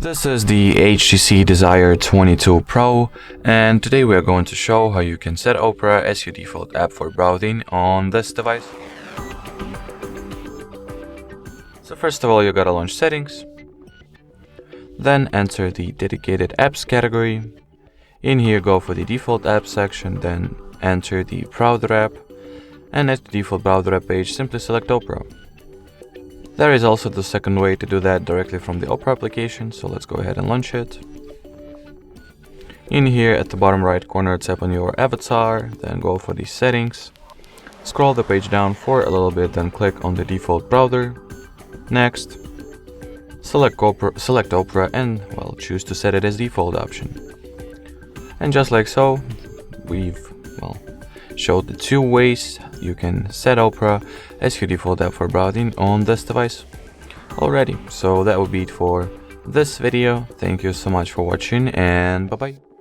This is the HTC Desire 22 Pro, and today we are going to show how you can set Opera as your default app for browsing on this device. So first of all, you gotta launch Settings, then enter the dedicated apps category. In here, go for the default app section, then enter the browser app, and at the default browser app page, simply select Opera. There is also the second way to do that directly from the Opera application, so let's go ahead and launch it. In here at the bottom right corner, tap on your avatar, then go for the settings. Scroll the page down for a little bit, then click on the default browser. Next, select Opera and, well, choose to set it as default option. And just like so, we've, showed the two ways you can set Opera as your default app for browsing on this device already. So that would be it for this video. Thank you so much for watching, and bye bye.